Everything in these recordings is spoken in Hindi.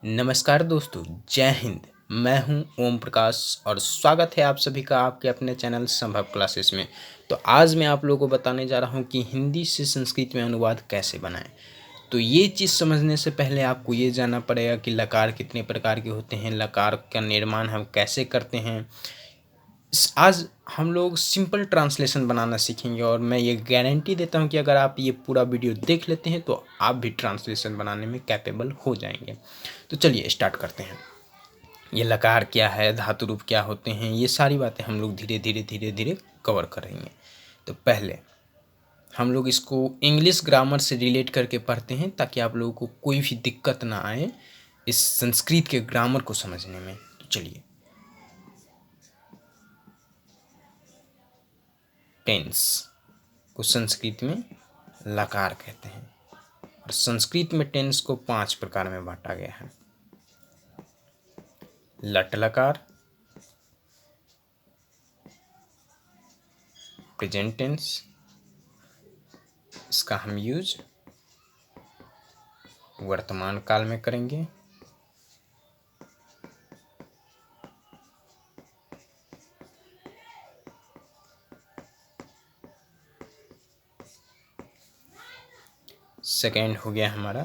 नमस्कार दोस्तों, जय हिंद। मैं हूं ओम प्रकाश और स्वागत है आप सभी का आपके अपने चैनल संभव क्लासेस में। तो आज मैं आप लोगों को बताने जा रहा हूं कि हिंदी से संस्कृत में अनुवाद कैसे बनाएं। तो ये चीज़ समझने से पहले आपको ये जानना पड़ेगा कि लकार कितने प्रकार के होते हैं, लकार का निर्माण हम कैसे करते हैं। आज हम लोग सिंपल ट्रांसलेशन बनाना सीखेंगे और मैं ये गारंटी देता हूँ कि अगर आप ये पूरा वीडियो देख लेते हैं तो आप भी ट्रांसलेशन बनाने में कैपेबल हो जाएंगे। तो चलिए स्टार्ट करते हैं। ये लकार क्या है, धातु रूप क्या होते हैं, ये सारी बातें हम लोग धीरे धीरे कवर करेंगे। तो पहले हम लोग इसको इंग्लिश ग्रामर से रिलेट करके पढ़ते हैं ताकि आप लोगों को कोई भी दिक्कत ना आए इस संस्कृत के ग्रामर को समझने में। तो चलिए, टेंस को संस्कृत में लकार कहते हैं और संस्कृत में टेंस को 5 प्रकार में बांटा गया है। लट लकार, प्रेजेंट टेंस, इसका हम यूज वर्तमान काल में करेंगे। सेकेंड हो गया हमारा।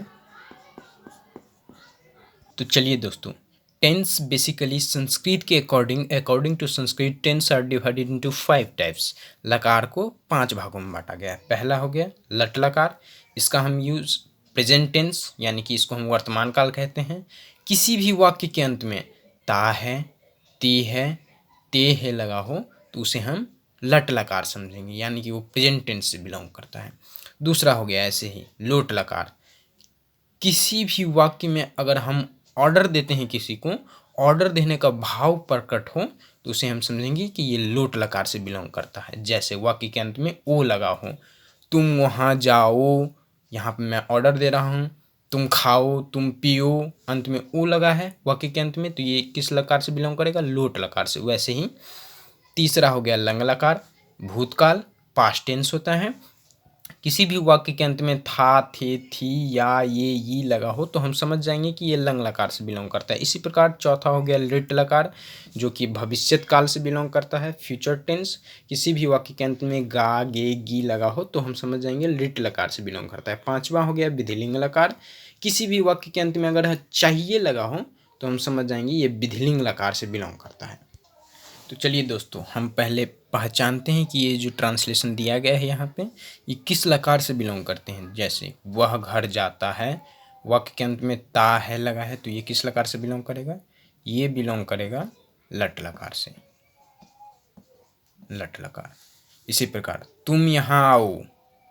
तो चलिए दोस्तों, टेंस बेसिकली संस्कृत के according to Sanskrit tense are divided into 5 types. लकार को 5 भागों में बांटा गया है। पहला हो गया लट लकार, इसका हम यूज प्रेजेंट टेंस यानी कि इसको हम वर्तमान काल कहते हैं। किसी भी वाक्य के अंत में ता है, ती है, ते है लगा हो तो उसे हम लट लकार समझेंगे, यानी कि वो प्रेजेंट टेंस से बिलोंग करता है। दूसरा हो गया ऐसे ही लोट लकार, किसी भी वाक्य में अगर हम ऑर्डर देते हैं किसी को, ऑर्डर देने का भाव प्रकट हो तो उसे हम समझेंगे कि ये लोट लकार से बिलोंग करता है। जैसे वाक्य के अंत में ओ लगा हो, तुम वहाँ जाओ, यहाँ पे मैं ऑर्डर दे रहा हूँ, तुम खाओ, तुम पियो, अंत में ओ लगा है वाक्य के अंत में, तो ये किस लकार से बिलोंग करेगा? लोट लकार से। वैसे ही तीसरा हो गया लंग लकार, भूतकाल, पास्ट टेंस होता है। किसी भी वाक्य के अंत में था, थे, थी या ये लगा हो तो हम समझ जाएंगे कि ये लंग लकार से बिलोंग करता है। इसी प्रकार चौथा हो गया लिट लकार, जो कि भविष्यत काल से बिलोंग करता है, फ्यूचर टेंस। किसी भी वाक्य के अंत में गा, गे, गी लगा हो तो हम समझ जाएंगे लिट लकार से बिलोंग करता है। पांचवा हो गया विधिलिंग लकार, किसी भी वाक्य के अंत में अगर चाहिए लगा हो तो हम समझ जाएंगे ये विधिलिंग लकार से बिलोंग करता है। तो चलिए दोस्तों, हम पहले पहचानते हैं कि ये जो ट्रांसलेशन दिया गया है यहाँ पे, ये किस लकार से बिलोंग करते हैं। जैसे वह घर जाता है, वाक्य के अंत में ता है लगा है तो ये किस लकार से बिलोंग करेगा? ये बिलोंग करेगा लट लकार से, लट लकार। इसी प्रकार तुम यहाँ आओ,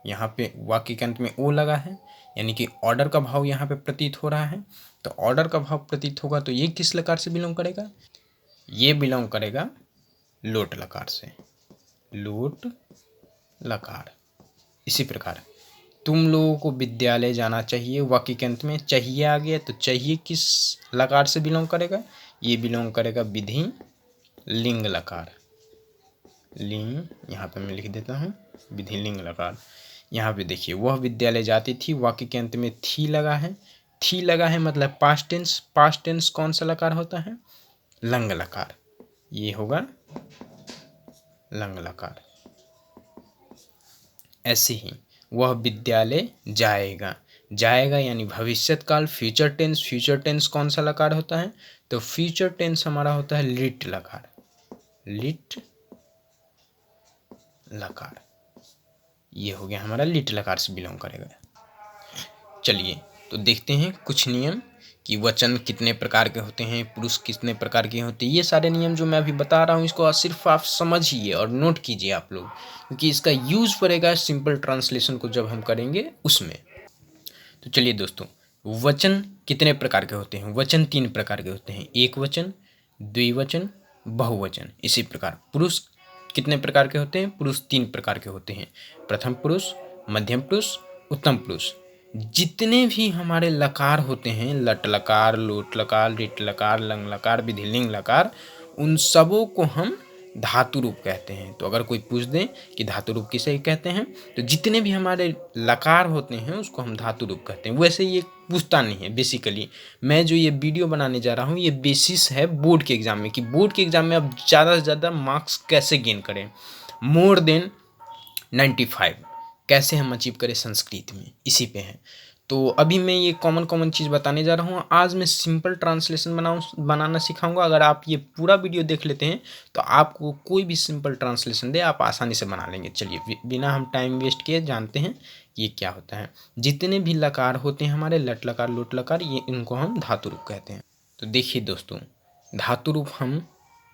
यहाँ पे वाक्य के अंत में ओ लगा है यानी कि ऑर्डर का भाव यहाँ पे प्रतीत हो रहा है, तो ऑर्डर का भाव प्रतीत होगा तो ये किस लकार से बिलोंग करेगा? ये बिलोंग करेगा लोट लकार से, लोट लकार। इसी प्रकार तुम लोगों को विद्यालय जाना चाहिए, वाक्य के अंत में चाहिए आ गया तो चाहिए किस लकार से बिलोंग करेगा? ये बिलोंग करेगा विधि लिंग लकार, लिंग यहाँ पे मैं लिख देता हूँ विधि लिंग लकार। यहाँ पे देखिए वह विद्यालय जाती थी, वाक्य के अंत में थी लगा है, थी लगा है मतलब पास्ट टेंस। पास्ट टेंस कौन सा लकार होता है? लंग लकार, ये होगा लंग लकार। ऐसे ही वह विद्यालय जाएगा, जाएगा यानी भविष्यत काल, फ्यूचर टेंस। फ्यूचर टेंस कौन सा लकार होता है? तो फ्यूचर टेंस हमारा होता है लिट लकार, लिट लकार। ये हो गया हमारा लिट लकार से बिलोंग करेगा। चलिए तो देखते हैं कुछ नियम कि वचन कितने प्रकार के होते हैं, पुरुष कितने प्रकार के होते हैं। ये सारे नियम जो मैं अभी बता रहा हूँ इसको सिर्फ आप समझिए और नोट कीजिए आप लोग, क्योंकि इसका यूज पड़ेगा सिंपल ट्रांसलेशन को जब हम करेंगे उसमें। तो चलिए दोस्तों, वचन कितने प्रकार के होते हैं? वचन 3 प्रकार के होते हैं, एक वचन, द्विवचन, बहुवचन। इसी प्रकार पुरुष कितने प्रकार के होते हैं? पुरुष 3 प्रकार के होते हैं, प्रथम पुरुष, मध्यम पुरुष, उत्तम पुरुष। जितने भी हमारे लकार होते हैं, लट लकार, लोट लकार, लिट लकार, लंग लकार, विधिलिंग लकार, उन सबों को हम धातु रूप कहते हैं। तो अगर कोई पूछ दे कि धातु रूप किसे कहते हैं, तो जितने भी हमारे लकार होते हैं उसको हम धातु रूप कहते हैं। वैसे ये पूछता नहीं है बेसिकली। मैं जो ये वीडियो बनाने जा रहा हूँ ये बेसिस है बोर्ड के एग्ज़ाम में, कि बोर्ड के एग्ज़ाम में आप ज़्यादा से ज़्यादा मार्क्स कैसे गेन करें, मोर देन 95 कैसे हम अचीव करें संस्कृत में, इसी पे है। तो अभी मैं ये कॉमन चीज़ बताने जा रहा हूँ। आज मैं सिंपल ट्रांसलेशन बनाना सिखाऊंगा। अगर आप ये पूरा वीडियो देख लेते हैं तो आपको कोई भी सिंपल ट्रांसलेशन दे आप आसानी से बना लेंगे। चलिए बिना हम टाइम वेस्ट किए जानते हैं ये क्या होता है। जितने भी लकार होते हैं हमारे, लट लकार लोट लकार, ये इनको हम धातु रूप कहते हैं। तो देखिए दोस्तों, धातु रूप हम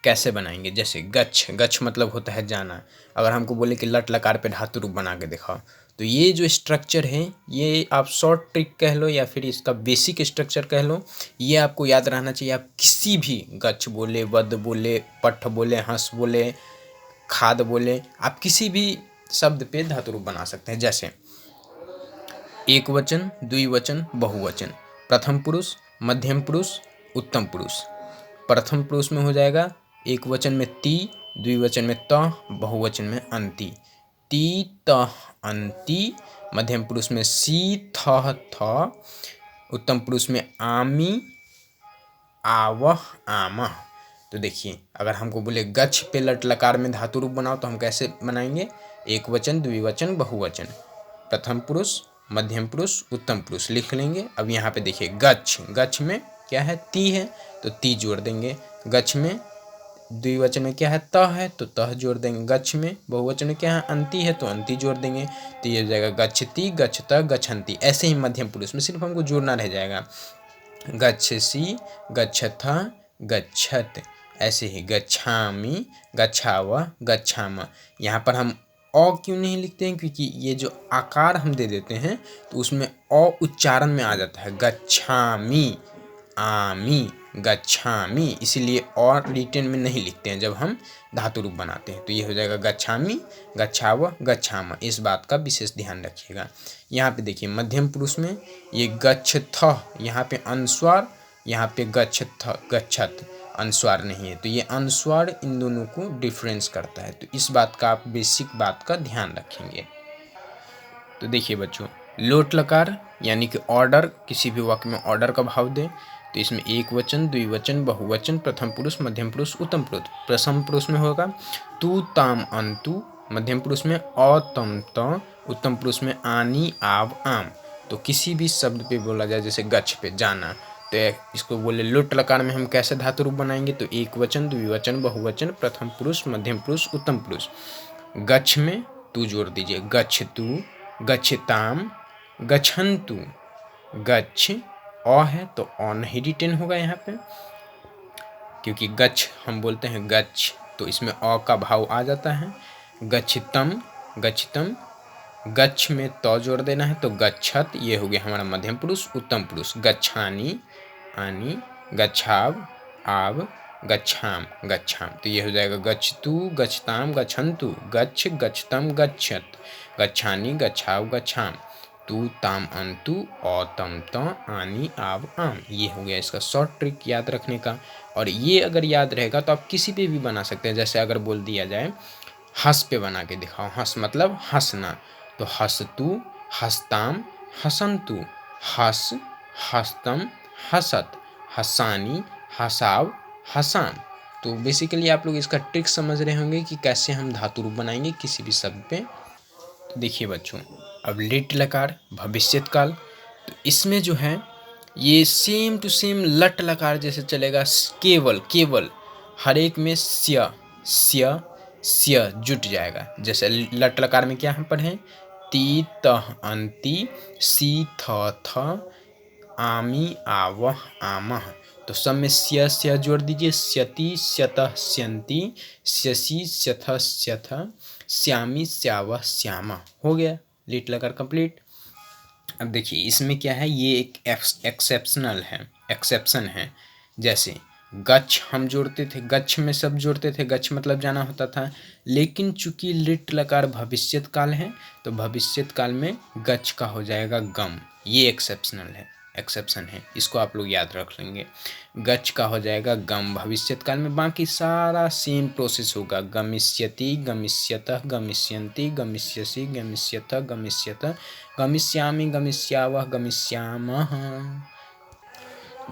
कैसे बनाएंगे। जैसे गच्छ, गच्छ मतलब होता है जाना। अगर हमको बोले कि लट लकार पे धातु रूप बना के दिखाओ, तो ये जो स्ट्रक्चर है ये आप शॉर्ट ट्रिक कह लो या फिर इसका बेसिक स्ट्रक्चर कह लो, ये आपको याद रहना चाहिए। आप किसी भी गच्छ बोले, वद बोले, पठ बोले, हंस बोले, खाद बोले, आप किसी भी शब्द पे धातु रूप बना सकते हैं। जैसे एक वचन, द्विवचन, बहुवचन, प्रथम पुरुष, मध्यम पुरुष, उत्तम पुरुष। प्रथम पुरुष में हो जाएगा एक वचन में ती, द्विवचन में त, बहुवचन में अंति। ती त अंति। मध्यम पुरुष में सी थ थ। उत्तम पुरुष में आमी आवह आमह। तो देखिए, अगर हमको बोले गच्छ पे लट लकार में धातु रूप बनाओ तो हम कैसे बनाएंगे। एक वचन, द्विवचन, बहुवचन, प्रथम पुरुष, मध्यम पुरुष, उत्तम पुरुष लिख लेंगे। अब यहाँ पे देखिए गच्छ, गच्छ में क्या है, ती है तो ती जोड़ देंगे। गच्छ में द्विवचन में क्या है, त है तो तह जोड़ देंगे। गच्छ में बहुवचन में क्या है, अंति है तो अंति जोड़ देंगे। तो ये हो जाएगा गच्छति, गच्छता, गच्छन्ति। ऐसे ही मध्यम पुरुष में सिर्फ हमको जोड़ना रह जाएगा। गच्छसि, गच्छथ, गच्छत। ऐसे ही गच्छामि, गच्छाव, गच्छाम। यहाँ पर हम अ क्यों नहीं लिखते हैं, क्योंकि ये जो आकार हम दे देते हैं तो उसमें अ उच्चारण में आ जाता है। गच्छामि, आमी, गच्छामि, इसीलिए और रिटेन में नहीं लिखते हैं जब हम धातु रूप बनाते हैं। तो ये हो जाएगा गच्छामि, गच्छाव, गच्छाम। इस बात का विशेष ध्यान रखिएगा। यहाँ पे देखिए मध्यम पुरुष में ये गच्छथ, यहाँ पे अनुस्वार, यहाँ पे गच्छथ, गच्छत, अनुस्वार नहीं है। तो ये अनुस्वार इन दोनों को डिफरेंस करता है। तो इस बात का आप बेसिक बात का ध्यान रखेंगे। तो देखिए बच्चों, लोट लकार यानी कि ऑर्डर, किसी भी वाक्य में ऑर्डर का भाव दें तो इसमें एक वचन, द्विवचन, बहुवचन, प्रथम पुरुष, मध्यम पुरुष, उत्तम पुरुष। प्रथम पुरुष में होगा तू ताम अंतु, मध्यम पुरुष में अ तम त, उत्तम पुरुष में आनी आव आम। तो किसी भी शब्द पे बोला जाए, जैसे गच्छ पे जाना, तो इसको बोले लोट लकार में हम कैसे धातु रूप बनाएंगे। तो एक वचन, द्विवचन, बहुवचन, प्रथम पुरुष, मध्यम पुरुष, उत्तम पुरुष। गच्छ में तू जोड़ दीजिए, गच्छ तू, गच्छताम, गच्छन्तु। गच्छ अ है तो अ नहीं रिटेन होगा यहाँ पे, क्योंकि गच्छ हम बोलते हैं गच्छ, तो इसमें अ का भाव आ जाता है। गच्छतम, गच्छतम। गच्छ में त जोड़ देना है तो गच्छत, ये हो गया हमारा मध्यम पुरुष। उत्तम पुरुष गच्छानी, आनी, गच्छाव, आव, गच्छाम, गच्छाम। तो ये हो जाएगा गच्छतु, गच्छताम, गच्छन्तु, गच्छ, गच्छतम, गच्छत, गच्छानी, गच्छाव, गच्छाम, तू ताम अंतु, अ तम त, आनी आव आम। ये हो गया इसका शॉर्ट ट्रिक याद रखने का। और ये अगर याद रहेगा तो आप किसी पे भी बना सकते हैं। जैसे अगर बोल दिया जाए हंस पे बना के दिखाओ, हंस मतलब हंसना, तो हंसतु, हंसताम, हसन्तु, हस, हस्तम, हसत, हसानी, हसाव, हसाम। तो बेसिकली आप लोग इसका ट्रिक समझ रहे होंगे कि कैसे हम धातु रूप बनाएंगे किसी भी शब्द पे। तो देखिए बच्चों, अब लिट लकार भविष्यत काल, तो इसमें जो है ये सेम टू सेम लट लकार जैसे चलेगा। केवल केवल हर एक में स्य स्य स्य जुट जाएगा। जैसे लट लकार में क्या हम पढ़ें, ती तह अंति, सी थ थ, आमी आवह आमह। तो सब में स्य स्य जोड़ दीजिए, स्यति स्यतः स्यन्ति, स्यसि स्यथ स्यथ, श्यामी श्यावह श्यामा। हो गया लिट लकार कंप्लीट। अब देखिए इसमें क्या है, ये एक एक्सेप्शन है। जैसे गच्छ हम जोड़ते थे, गच्छ में सब जोड़ते थे, गच्छ मतलब जाना होता था। लेकिन चूंकि लिट लकार भविष्यत काल है तो भविष्यत काल में गच्छ का हो जाएगा गम। ये एक्सेप्शनल है। एक्सेप्शन है, इसको आप लोग याद रख लेंगे। गच्छ का हो जाएगा गम भविष्यत काल में, बाकी सारा सेम प्रोसेस होगा। गमिष्यति, गमिष्यतः, गमिष्यन्ति, गमिष्यसि, गमिष्यतः, गमिष्यतः, गमिष्यामि, गमिष्यावः, गमिष्यामः।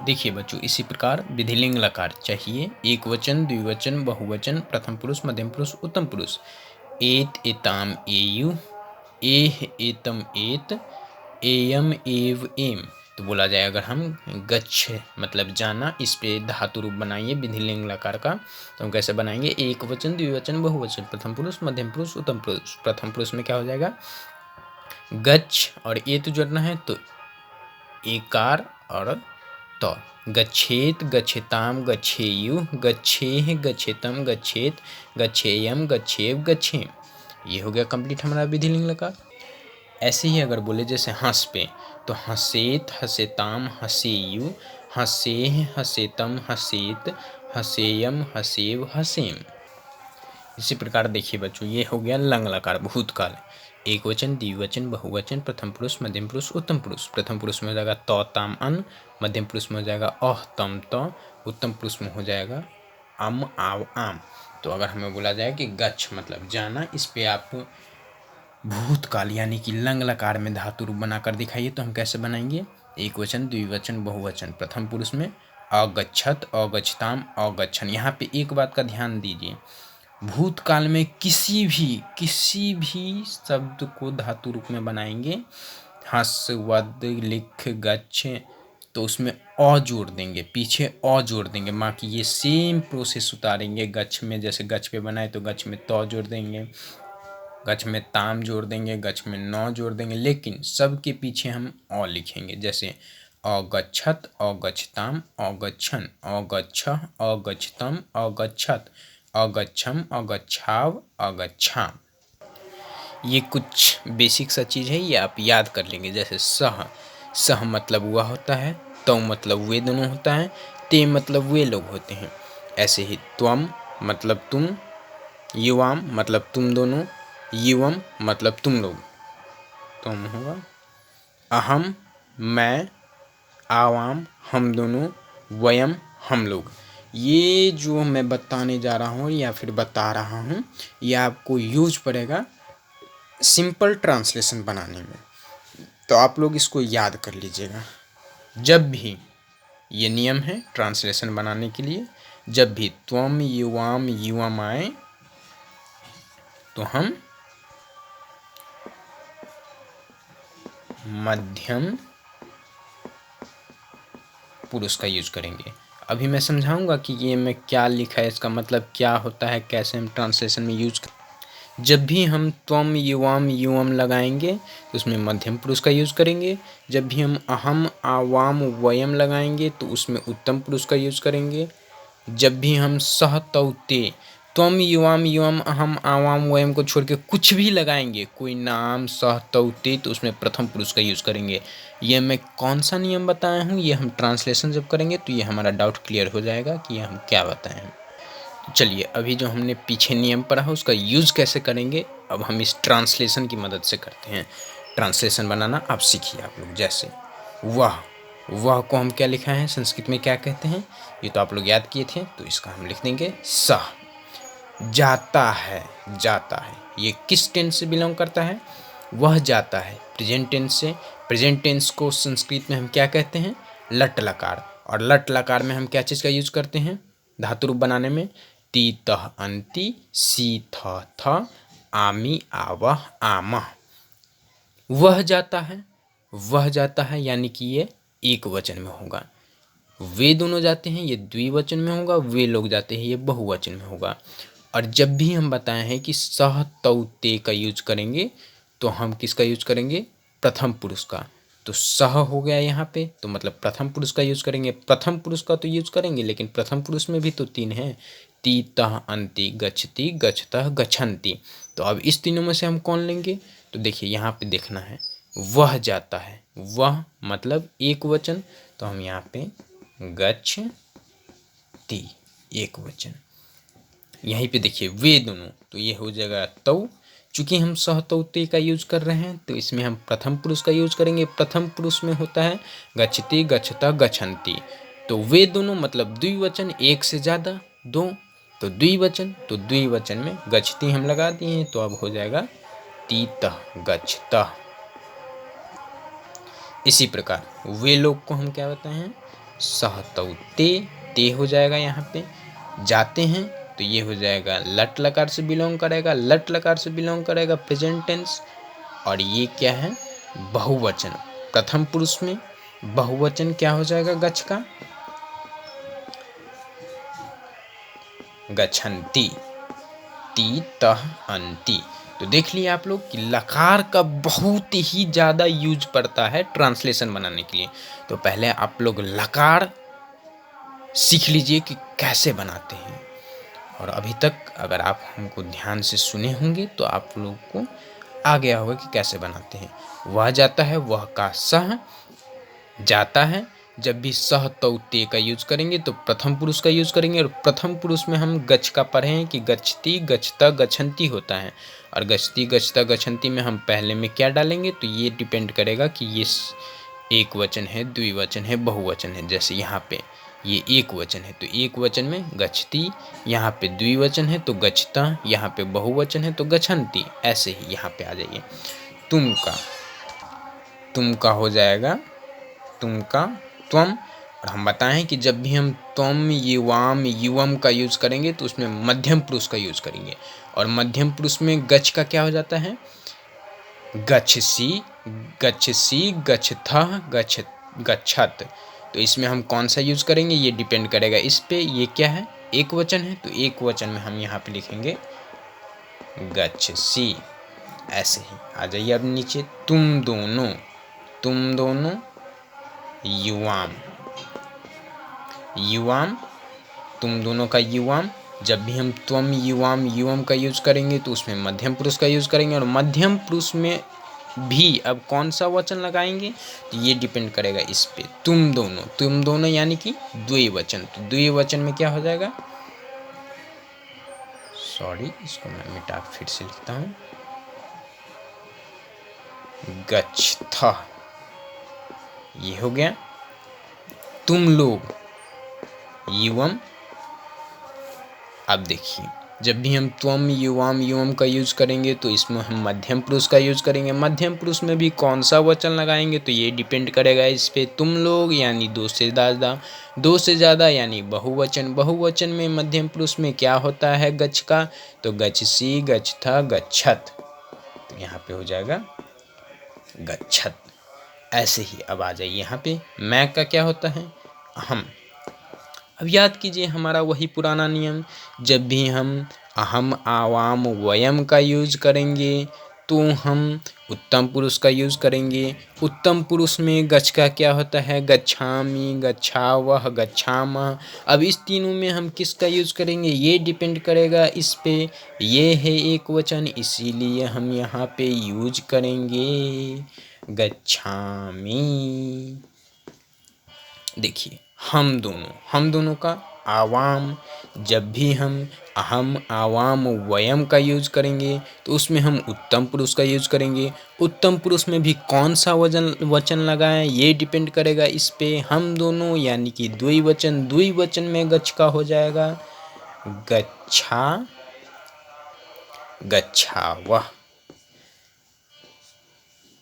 देखिए बच्चों, इसी प्रकार विधिलिंग लकार चाहिए, एक वचन, द्विवचन, बहुवचन, प्रथम पुरुष, मध्यम पुरुष, उत्तम पुरुष। एत, एताम, एयु, एह, एतम, एत, एयम, एव, एम। तो बोला जाए अगर हम गच्छ मतलब जाना, इस पे धातु रूप बनाइए विधिलिंग लकार का, तो हम कैसे बनाएंगे? एक वचन, द्विवचन, बहुवचन, प्रथम पुरुष, मध्यम पुरुष, उत्तम पुरुष। प्रथम पुरुष में क्या हो जाएगा? गच्छ और एत जोड़ना है तो एकार और तो। गच्छेत, गच्छताम, गच्छेयु, गच्छेह, गच्छेतम, गच्छेत, गच्छेयम, गच्छेव, गच्छेम। ये हो गया कंप्लीट हमारा विधिलिंग लकार। ऐसे ही अगर बोले जैसे हंस पे, तो हंसेत, हंसेताम, हंसेयु, हंसेह, हंसेतम, हंसेत, हंसेयम, हंसेव, हंसेम। इसी प्रकार देखिए बच्चों, ये हो गया लंग लकार भूतकाल। एक वचन, द्विवचन, बहुवचन, प्रथम पुरुष, मध्यम पुरुष, उत्तम पुरुष। प्रथम पुरुष में हो जाएगा तौ, ताम, अन। मध्यम पुरुष में हो जाएगा अह, तम, तौ। उत्तम पुरुष में हो जाएगा अम, आव, आम। तो अगर हमें बोला जाए कि गच्छ मतलब जाना, इस पे आप भूतकाल यानी कि लंग लकार में धातु रूप बनाकर दिखाइए, तो हम कैसे बनाएंगे? एक वचन, द्विवचन, बहुवचन। प्रथम पुरुष में अगच्छत, अगच्छताम, अगच्छन। यहाँ पे एक बात का ध्यान दीजिए, भूतकाल में किसी भी शब्द को धातु रूप में बनाएंगे, हस, वद, लिख, गच्छ, तो उसमें अ जोड़ देंगे, पीछे अ जोड़ देंगे। बाकी ये सेम प्रोसेस उतारेंगे। गच्छ में जैसे गच्छ पे बनाए तो गच्छ में तौ जोड़ देंगे, गच्छ में ताम जोड़ देंगे, गच्छ में नौ जोड़ देंगे, लेकिन सबके पीछे हम अ लिखेंगे। जैसे अगच्छत, अगच्छताम, अगच्छन, अगच्छ, अगच्छतम, अगच्छत, अगच्छम, अगच्छाव, अगच्छाम। ये कुछ बेसिक सा चीज़ है, ये आप याद कर लेंगे। जैसे सह, सह मतलब वह होता है, तौ मतलब वे दोनों होता है, ते मतलब वे लोग होते हैं। ऐसे ही त्वम मतलब तुम, युवाम मतलब तुम दोनों, युवम मतलब तुम लोग, तुम होगा। अहम मैं, आवाम हम दोनों, वयम हम लोग। ये जो मैं बताने जा रहा हूँ या फिर बता रहा हूँ, ये आपको यूज पड़ेगा सिंपल ट्रांसलेशन बनाने में, तो आप लोग इसको याद कर लीजिएगा। जब भी ये नियम है ट्रांसलेशन बनाने के लिए, जब भी त्वम, युवाम, युवम आए तो हम मध्यम पुरुष का यूज करेंगे। अभी मैं समझाऊंगा कि ये में क्या लिखा है, इसका मतलब क्या होता है, कैसे हम ट्रांसलेशन में यूज कर। जब भी हम त्वम, युवाम, युवम लगाएंगे तो उसमें मध्यम पुरुष का यूज करेंगे। जब भी हम अहम, आवाम, वयम लगाएंगे तो उसमें उत्तम पुरुष का यूज करेंगे। जब भी हम सह, तौ, ते, त्वम, युवाम, युवम, अहम, आवाम, वयम को छोड़ के कुछ भी लगाएंगे, कोई नाम, सह, तौ, ते, तो उसमें प्रथम पुरुष का यूज़ करेंगे। ये मैं कौन सा नियम बताया हूँ, ये हम ट्रांसलेशन जब करेंगे तो ये हमारा डाउट क्लियर हो जाएगा कि ये हम क्या बताए हैं। तो चलिए, अभी जो हमने पीछे नियम पढ़ा है उसका यूज़ कैसे करेंगे, अब हम इस ट्रांसलेशन की मदद से करते हैं। ट्रांसलेशन बनाना आप सीखिए आप लोग। जैसे वह को हम क्या लिखा है, संस्कृत में क्या कहते हैं, ये तो आप लोग याद किए थे, तो इसका हम लिख देंगे सह। जाता है, जाता है, ये किस टेंस से बिलोंग करता है? वह जाता है, प्रेजेंट टेंस से। प्रेजेंट टेंस को संस्कृत में हम क्या कहते हैं? लट लकार। और लट लकार में हम क्या चीज़ का यूज करते हैं धातु रूप बनाने में? ती, तह, अंति, सी, थ, थ, आमी, आवह, आमह। वह जाता है, वह जाता है यानी कि ये एक वचन में होगा। वे दोनों जाते हैं, ये द्विवचन में होगा। वे लोग जाते हैं, ये बहुवचन में होगा। और जब भी हम बताए हैं कि सह, तौ, ते का यूज करेंगे तो हम किसका यूज करेंगे? प्रथम पुरुष का। तो सह हो गया यहाँ पे, तो मतलब प्रथम पुरुष का यूज करेंगे। प्रथम पुरुष का तो यूज करेंगे, लेकिन प्रथम पुरुष में भी तो तीन है, ती, तह, अंति, गच्छति, गच्छतः, गच्छन्ति। तो अब इस तीनों में से हम कौन लेंगे? तो देखिए यहाँ पे देखना है, वह जाता है, वह मतलब एक वचन, तो हम यहाँ पे गच्छति एक वचन। यहीं पे देखिए वे दोनों, तो ये हो जाएगा तौ, चूँकि हम सह तौते का यूज कर रहे हैं तो इसमें हम प्रथम पुरुष का यूज करेंगे। प्रथम पुरुष में होता है गच्छति, गच्छता, गच्छन्ति। तो वे दोनों मतलब द्विवचन, एक से ज़्यादा, दो, तो द्विवचन, तो द्विवचन में गच्छति हम लगा दिए हैं तो अब हो जाएगा तीतः गच्छतः। इसी प्रकार वे लोग को हम क्या बताए हैं, सहतौते, ते हो जाएगा यहाँ पे। जाते हैं तो ये हो जाएगा लट लकार से बिलोंग करेगा, लट लकार से बिलोंग करेगा प्रेजेंट टेंस। और ये क्या है, बहुवचन, प्रथम पुरुष में बहुवचन क्या हो जाएगा गच्छ का, गच्छन्ति, तीतः अन्ति। तो देख लिया आप लोग कि लकार का बहुत ही ज़्यादा यूज पड़ता है ट्रांसलेशन बनाने के लिए। तो पहले आप लोग लकार सीख लीजिए कि कैसे बनाते हैं, और अभी तक अगर आप हमको ध्यान से सुने होंगे तो आप लोग को आ गया होगा कि कैसे बनाते हैं। वह जाता है, वह का सह जाता है। जब भी सह तौते का यूज करेंगे तो प्रथम पुरुष का यूज करेंगे, और प्रथम पुरुष में हम गच्छ का पढ़े हैं कि गच्छति, गच्छता, गच्छन्ति होता है। और गच्छति, गच्छता, गच्छन्ति में हम पहले में क्या डालेंगे तो ये डिपेंड करेगा कि ये एक वचन है, द्विवचन है, बहुवचन है। जैसे यहाँ पे ये एक वचन है तो एक वचन में गच्छति, यहाँ पे द्विवचन है तो गच्छता, यहाँ पे बहुवचन है तो गच्छन्ति। ऐसे ही यहाँ पे आ जाइए, तुम का हो जाएगा तुम का त्वम। और हम बताएं कि जब भी हम त्वम, युवाम, युवम का यूज करेंगे तो उसमें मध्यम पुरुष का यूज करेंगे। और मध्यम पुरुष में गच्छ का क्या हो जाता है, गच्छसि, गच्छसि, गच्छथः, गच्छत। तो इसमें हम कौन सा यूज करेंगे ये डिपेंड करेगा इस पे। ये क्या है, एक वचन है तो एक वचन में हम यहाँ पे लिखेंगे गच्छसि। ऐसे ही आ जाइए अब नीचे, तुम दोनों, युवाम, युवाम, तुम दोनों का युवाम। जब भी हम त्वम, युवाम, युवम का यूज करेंगे तो उसमें मध्यम पुरुष का यूज करेंगे। और मध्यम पुरुष में भी अब कौन सा वचन लगाएंगे तो ये डिपेंड करेगा इस पे। तुम दोनों यानी कि द्विवचन, तो द्विवचन में क्या हो जाएगा, सॉरी इसको मैं मिटा फिर से लिखता हूँ, गच्छथः, ये हो गया। तुम लोग, युवम। अब देखिए जब भी हम त्वम, युवाम, युवम का यूज करेंगे तो इसमें हम मध्यम पुरुष का यूज करेंगे। मध्यम पुरुष में भी कौन सा वचन लगाएंगे तो ये डिपेंड करेगा इस पे। तुम लोग यानी दो से ज़्यादा यानी बहुवचन। बहुवचन में मध्यम पुरुष में क्या होता है गच्छ का, तो गच्छसि, गच्छथा, गच्छत। तो यहाँ पे हो जाएगा गच्छत। ऐसे ही अब आ जाइए यहाँ पे, मैं का क्या होता है, अहम। अब याद कीजिए हमारा वही पुराना नियम, जब भी हम अहम, आवाम, वयम का यूज करेंगे तो हम उत्तम पुरुष का यूज करेंगे। उत्तम पुरुष में गच्छ का क्या होता है, गच्छामि, गच्छावः, गच्छामः। अब इस तीनों में हम किसका यूज करेंगे ये डिपेंड करेगा इस पे। ये है एक वचन इसीलिए हम यहाँ पे यूज करेंगे गच्छामि। देखिए हम दोनों का आवाम, जब भी हम अहम, आवाम, वयम का यूज करेंगे तो उसमें हम उत्तम पुरुष का यूज करेंगे। उत्तम पुरुष में भी कौन सा वचन लगाएं ये डिपेंड करेगा इस पे। हम दोनों यानी कि द्विवचन में गच्छ का हो जाएगा गच्छा, गच्छावः।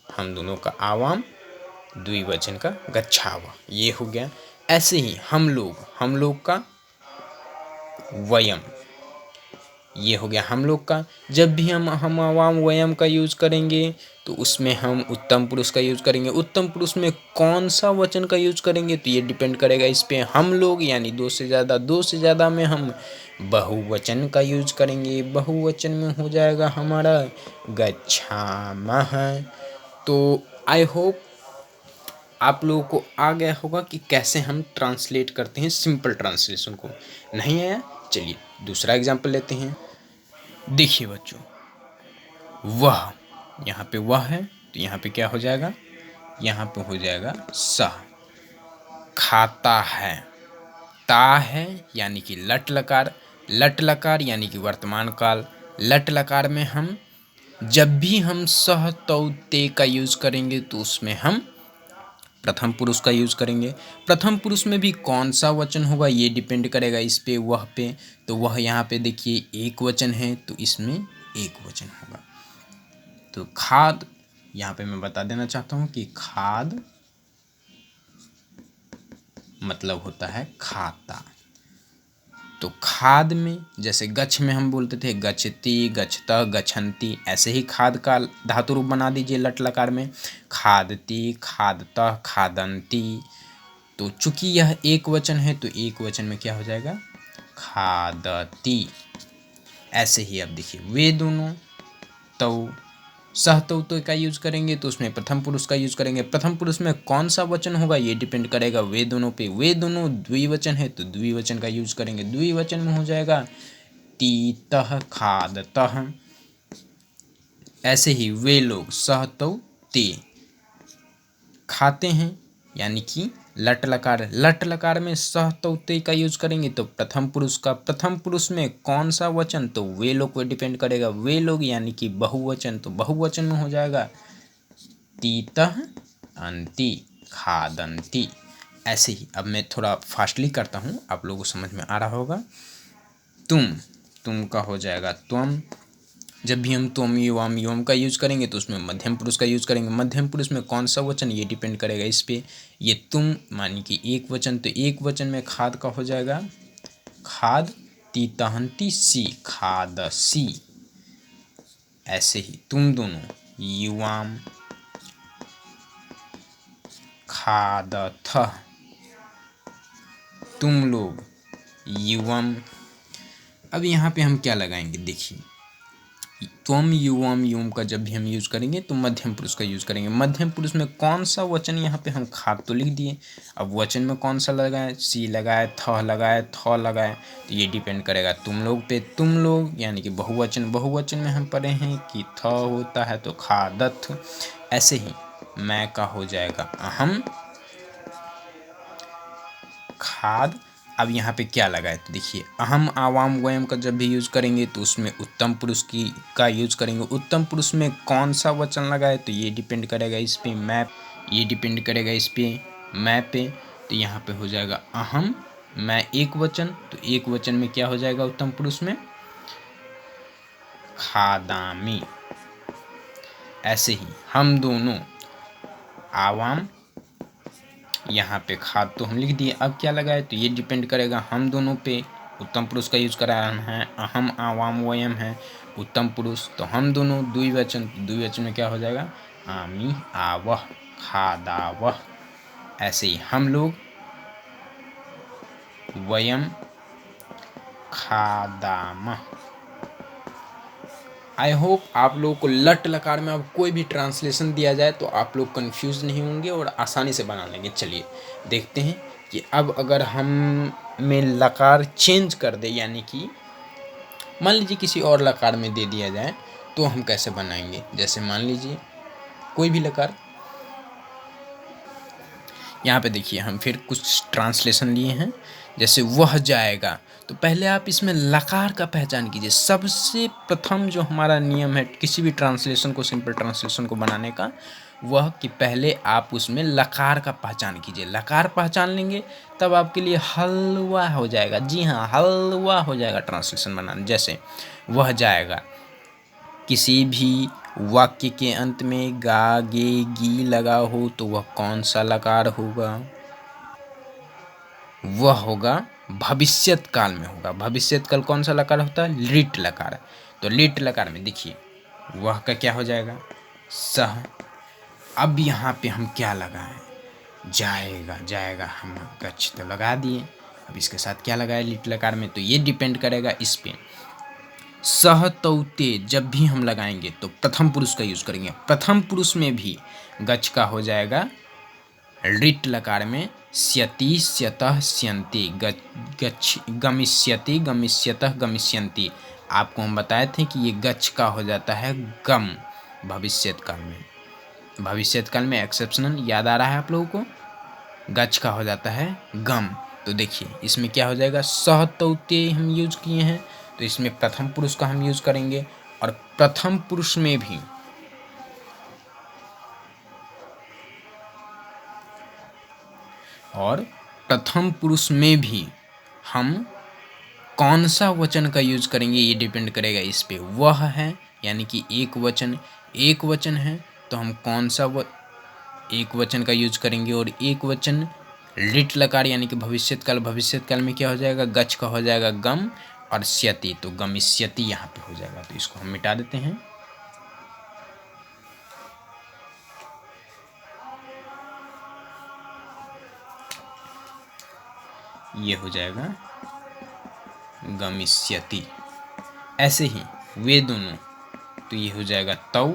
हम दोनों का आवाम, द्विवचन का गच्छावः, ये हो गया। ऐसे ही हम लोग का वयम, ये हो गया हम लोग का। जब भी हम आवाम, वयम का यूज करेंगे तो उसमें हम उत्तम पुरुष का यूज करेंगे। उत्तम पुरुष में कौन सा वचन का यूज करेंगे तो ये डिपेंड करेगा इस पे। हम लोग यानी दो से ज़्यादा में हम बहुवचन का यूज करेंगे। बहुवचन में हो जाएगा हमारा गच्छामः। तो आई होप आप लोगों को आ गया होगा कि कैसे हम ट्रांसलेट करते हैं सिंपल ट्रांसलेशन को। नहीं आया, चलिए दूसरा एग्जाम्पल लेते हैं। देखिए बच्चों, वह, यहाँ पे वह है तो यहाँ पे क्या हो जाएगा, यहाँ पे हो जाएगा सह। खाता है, ता है यानी कि लट लकार, लट लकार यानी कि वर्तमान काल। लट लकार में हम जब भी हम सह तौ ते का यूज करेंगे तो उसमें हम प्रथम पुरुष का यूज करेंगे। प्रथम पुरुष में भी कौन सा वचन होगा ये डिपेंड करेगा इस पे, वह पे। तो वह यहाँ पे देखिए एक वचन है तो इसमें एक वचन होगा। तो खाद, यहाँ पे मैं बता देना चाहता हूँ कि खाद मतलब होता है खाता। तो खाद में जैसे गच्छ में हम बोलते थे गच्छति, गच्छतः, गच्छन्ति, ऐसे ही खाद का धातु रूप बना दीजिए लट लकार में, खादति, खादतः, खादन्ति। तो चूंकि यह एक वचन है तो एक वचन में क्या हो जाएगा, खादति। ऐसे ही अब देखिए वे दोनों, तो सह तो का यूज करेंगे तो उसमें प्रथम पुरुष का यूज करेंगे। प्रथम पुरुष में कौन सा वचन होगा ये डिपेंड करेगा वे दोनों पे। वे दोनों द्विवचन है तो द्विवचन का यूज करेंगे। द्विवचन में हो जाएगा तीतः, खादतः। ऐसे ही वे लोग सह तो ते खाते हैं, यानी कि लट लकार में सह तो ते का यूज करेंगे तो प्रथम पुरुष का। प्रथम पुरुष में कौन सा वचन, तो वे लोग पे डिपेंड करेगा। वे लोग यानी कि बहुवचन, तो बहुवचन में हो जाएगा तीतः अन्ति, खादन्ति। ऐसे ही अब मैं थोड़ा फास्टली करता हूँ, आप लोगों को समझ में आ रहा होगा। तुम का हो जाएगा त्वम। जब भी हम त्वम, युवाम, युवम का यूज करेंगे तो उसमें मध्यम पुरुष का यूज करेंगे। मध्यम पुरुष में कौन सा वचन ये डिपेंड करेगा इस पे। ये तुम मानी कि एक वचन, तो एक वचन में खाद का हो जाएगा खाद तीतहंती सी, खादसी। ऐसे ही तुम दोनों युवाम, खादथ, तुम लोग युवम। अब यहाँ पे हम क्या लगाएंगे, देखिए त्वम, युवम, युम का जब भी हम यूज करेंगे तो मध्यम पुरुष का यूज करेंगे। मध्यम पुरुष में कौन सा वचन, यहाँ पे हम खाद तो लिख दिए, अब वचन में कौन सा लगाए, सी लगाए, थ लगाए, थ लगाए, तो ये डिपेंड करेगा तुम लोग पे। तुम लोग यानी कि बहुवचन, बहुवचन में हम पढ़े हैं कि थ होता है तो खादथ। ऐसे ही मैं का हो जाएगा अहम, खाद। अब यहाँ पे क्या लगाए, तो देखिए अहम, आवाम, वयम का जब भी यूज करेंगे तो उसमें उत्तम पुरुष की का यूज करेंगे। उत्तम पुरुष में कौन सा वचन लगाए, तो ये डिपेंड करेगा इस पे, मैं, ये डिपेंड करेगा इस पे, मैं पे। तो यहाँ पे हो जाएगा अहम, मैं एक वचन, तो एक वचन में क्या हो जाएगा उत्तम पुरुष में, खादामी। ऐसे ही हम दोनों, आवाम, यहाँ पे खाद तो हम लिख दिए। अब क्या लगाए, तो ये डिपेंड करेगा हम दोनों पे। उत्तम पुरुष का यूज कराना है, अहम, आवाम, वयम है उत्तम पुरुष, तो हम दोनों द्विवचन, द्विवचन में क्या हो जाएगा, आमी, आवह, खादावह। ऐसे ही हम लोग, वयम, खादामह। आई होप आप लोगों को लट लकार में अब कोई भी ट्रांसलेशन दिया जाए तो आप लोग कंफ्यूज नहीं होंगे और आसानी से बना लेंगे। चलिए देखते हैं कि अब अगर हम में लकार चेंज कर दे, यानी कि मान लीजिए किसी और लकार में दे दिया जाए तो हम कैसे बनाएंगे। जैसे मान लीजिए कोई भी लकार, यहाँ पे देखिए हम फिर कुछ ट्रांसलेशन लिए हैं। जैसे वह जाएगा, तो पहले आप इसमें लकार का पहचान कीजिए। सबसे प्रथम जो हमारा नियम है किसी भी ट्रांसलेशन को, सिंपल ट्रांसलेशन को बनाने का, वह कि पहले आप उसमें लकार का पहचान कीजिए। लकार पहचान लेंगे तब आपके लिए हलवा हो जाएगा। जी हाँ, हलवा हो जाएगा ट्रांसलेशन बनाना। जैसे वह जाएगा, किसी भी वाक्य के अंत में गा, गे, गी लगा हो तो वह कौन सा लकार होगा, वह होगा भविष्यत काल में होगा। भविष्यत काल कौन सा लकार होता है, लिट लकार। तो लिट लकार में देखिए वह का क्या हो जाएगा, सह। अब यहाँ पे हम क्या लगाएं, जाएगा, जाएगा हम गच्छ तो लगा दिए। अब इसके साथ क्या लगाए लिट लकार में, तो ये डिपेंड करेगा इस पे। सह तौते जब भी हम लगाएंगे तो प्रथम पुरुष का यूज करेंगे। प्रथम पुरुष में भी गच्छ का हो जाएगा लिट लकार में स्यति, स्यतः, स्यन्ति, गच्छ, गमिष्यति, गमिष्यतः, गमिष्यन्ति। आपको हम बताए थे कि ये गच्छ का हो जाता है गम भविष्यत काल में। भविष्यत काल में एक्सेप्शनल याद आ रहा है आप लोगों को, गच्छ का हो जाता है गम। तो देखिए इसमें क्या हो जाएगा, सह तौते हम यूज किए हैं तो इसमें प्रथम पुरुष का हम यूज करेंगे और प्रथम पुरुष में भी हम कौन सा वचन का यूज करेंगे ये डिपेंड करेगा इस पे। वह है यानी कि एक वचन है तो हम कौन सा एक वचन का यूज करेंगे। और एक वचन लिट लकार यानी कि भविष्यत काल में क्या हो जाएगा, गच्छ का हो जाएगा गम और स्यति, तो गमिष्यति यहाँ पे हो जाएगा। तो इसको हम मिटा देते हैं। ये हो जाएगा गमिष्यति। ऐसे ही वे दोनों, तो ये हो जाएगा तौ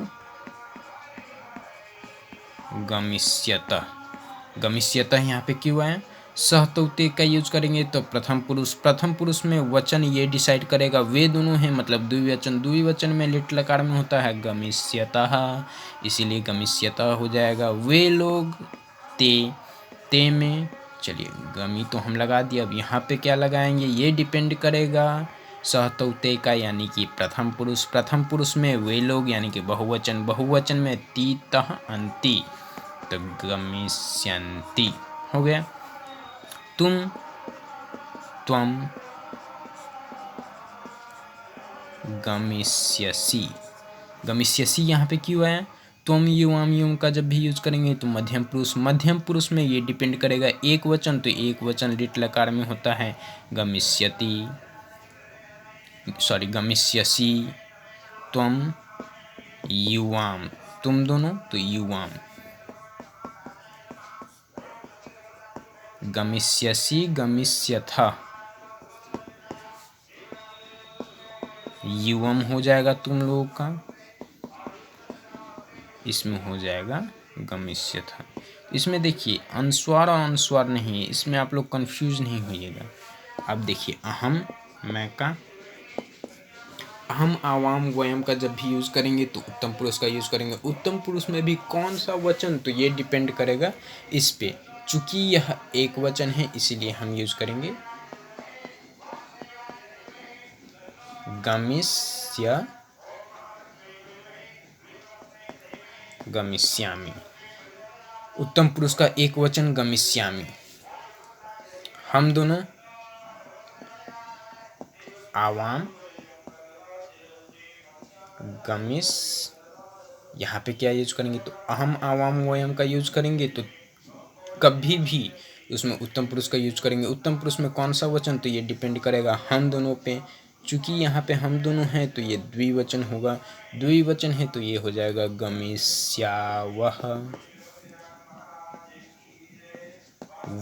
गमिष्यतः यहाँ पे क्यों आया। सह तो ते का यूज करेंगे तो प्रथम पुरुष में वचन ये डिसाइड करेगा, वे दोनों हैं मतलब द्विवचन में लिट लकार में होता है गमिष्यतः, इसीलिए गमिष्यतः हो जाएगा। वे लोग ते में, चलिए गमी तो हम लगा दिया, अब यहाँ पे क्या लगाएंगे ये डिपेंड करेगा सह तो ते का, यानी कि प्रथम पुरुष में वे लोग यानी कि बहुवचन में ती तह अंति, तो गमिष्यन्ति हो गया। त्वम गमिष्यसि यहाँ पे क्यों आया। त्वम युवाम का जब भी यूज करेंगे तो मध्यम पुरुष में ये डिपेंड करेगा एक वचन, तो एक वचन लिट लकार में होता है गमिष्यसि। त्वम युवाम, तुम दोनों, तो युवाम। गमिष्यसि गमिष्यथ, युवम हो जाएगा तुम लोगों का, इसमें हो जाएगा गमिष्यथ। इसमें देखिए अनुस्वार और अनुस्वार नहीं है, इसमें आप लोग कंफ्यूज नहीं होइएगा। अब देखिए अहम मैं का, अहम आवाम वयम का जब भी यूज करेंगे तो उत्तम पुरुष का यूज करेंगे। उत्तम पुरुष में भी कौन सा वचन, तो ये डिपेंड करेगा इस पे। चूंकि यह एक वचन है इसीलिए हम यूज करेंगे गमिष्यामि। उत्तम पुरुष का एक वचन गमिष्यामि। हम दोनों आवाम गमिस, यहाँ पे क्या यूज करेंगे तो अहम आवाम वयम का यूज करेंगे, तो कभी भी उसमें उत्तम पुरुष का यूज करेंगे। उत्तम पुरुष में कौन सा वचन, तो ये डिपेंड करेगा हम दोनों पे। चूंकि यहाँ पे हम दोनों हैं तो ये द्विवचन होगा, द्विवचन है तो ये हो जाएगा गमिष्यावः।